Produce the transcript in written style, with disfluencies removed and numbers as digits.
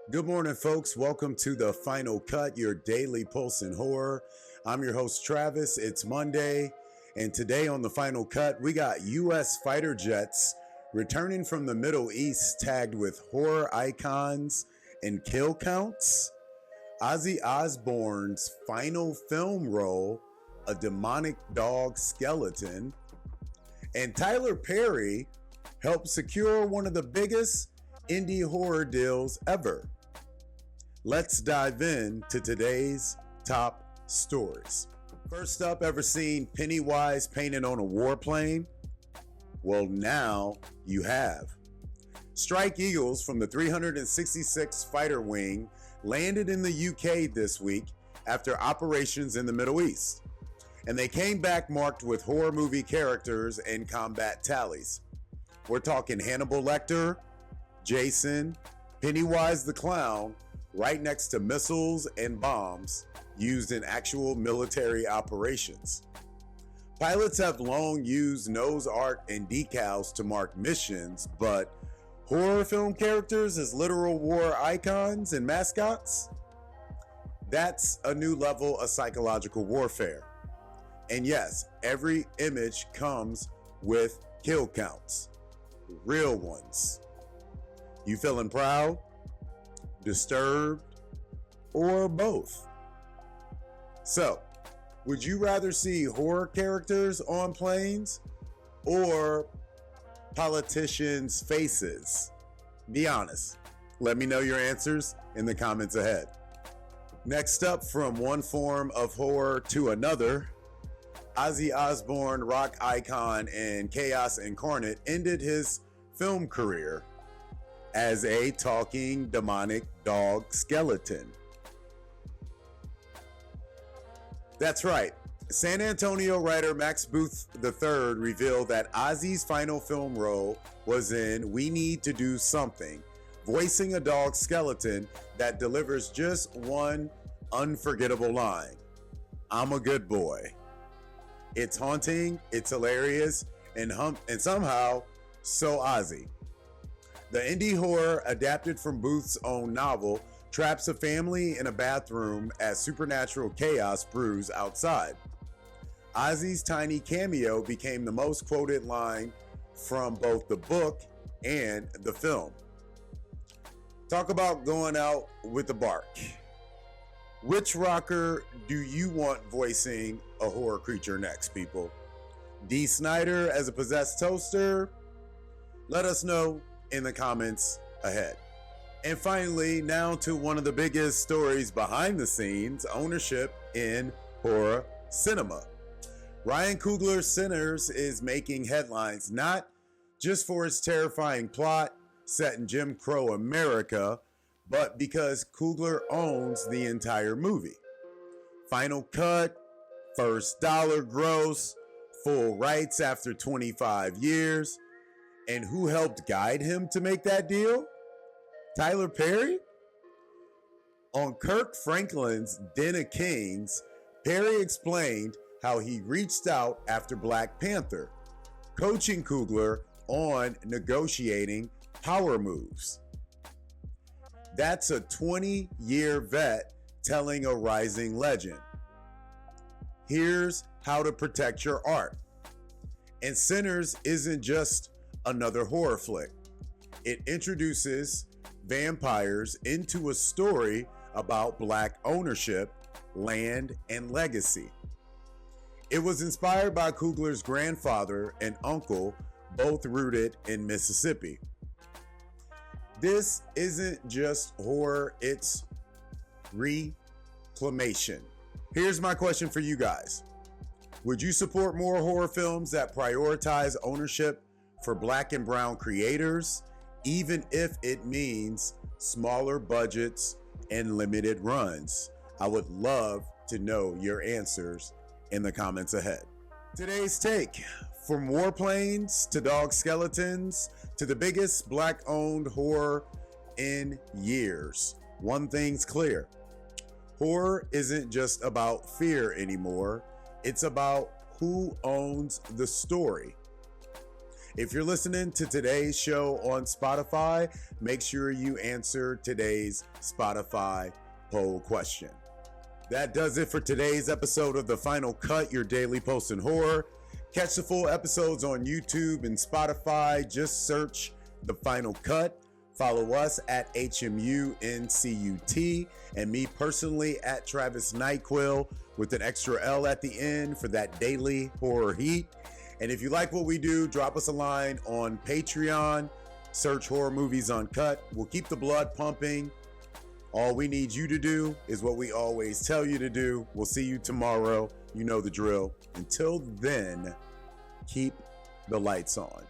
Good morning, folks. Welcome to the Final Cut, your daily pulse in horror. I'm your host, Travis. It's Monday, and today on the Final Cut, we got U.S. fighter jets returning from the Middle East tagged with horror icons and kill counts. Ozzy Osbourne's final film role, a demonic dog skeleton, and Tyler Perry helped secure one of the biggest indie horror deals ever. Let's dive into today's top stories. First up, ever seen Pennywise painted on a warplane? Well, now you have. Strike Eagles from the 366 Fighter Wing landed in the UK this week after operations in the Middle East, and they came back marked with horror movie characters and combat tallies. We're talking Hannibal Lecter, Jason, Pennywise the Clown, right next to missiles and bombs used in actual military operations. Pilots have long used nose art and decals to mark missions, but horror film characters as literal war icons and mascots? That's a new level of psychological warfare. And yes, every image comes with kill counts, real ones. You feeling proud, disturbed, or both? So, would you rather see horror characters on planes or politicians' faces? Be honest. Let me know your answers in the comments ahead. Next up, from one form of horror to another, Ozzy Osbourne, rock icon and chaos incarnate, ended his film career as a talking demonic dog skeleton. That's right. San Antonio writer Max Booth III revealed that Ozzy's final film role was in We Need to Do Something, voicing a dog skeleton that delivers just one unforgettable line: "I'm a good boy." It's haunting, it's hilarious, and somehow so Ozzy. The indie horror, adapted from Booth's own novel, traps a family in a bathroom as supernatural chaos brews outside. Ozzy's tiny cameo became the most quoted line from both the book and the film. Talk about going out with the bark. Which rocker do you want voicing a horror creature next, people? Dee Snider as a possessed toaster? Let us know in the comments ahead. And finally, now to one of the biggest stories behind the scenes: ownership in horror cinema. Ryan Coogler's Sinners is making headlines not just for its terrifying plot set in Jim Crow America, but because Coogler owns the entire movie. Final cut, first dollar gross, full rights after 25 years. And who helped guide him to make that deal? Tyler Perry? On Kirk Franklin's Den of Kings, Perry explained how he reached out after Black Panther, coaching Coogler on negotiating power moves. That's a 20-year vet telling a rising legend. Here's how to protect your art. And Sinners isn't just another horror flick. It introduces vampires into a story about Black ownership, land, and legacy. It was inspired by Coogler's grandfather and uncle, both rooted in Mississippi. This isn't just horror, it's reclamation. Here's my question for you guys. Would you support more horror films that prioritize ownership for Black and brown creators, even if it means smaller budgets and limited runs? I would love to know your answers in the comments ahead. Today's take: from warplanes to dog skeletons to the biggest Black-owned horror in years, one thing's clear: horror isn't just about fear anymore, it's about who owns the story. If you're listening to today's show on Spotify, make sure you answer today's Spotify poll question. That does it for today's episode of The Final Cut, your daily post in horror. Catch the full episodes on YouTube and Spotify. Just search The Final Cut. Follow us at HMUNCUT and me personally at Travis Nyquil with an extra L at the end for that daily horror heat. And if you like what we do, drop us a line on Patreon. Search Horror Movies Uncut. We'll keep the blood pumping. All we need you to do is what we always tell you to do. We'll see you tomorrow. You know the drill. Until then, keep the lights on.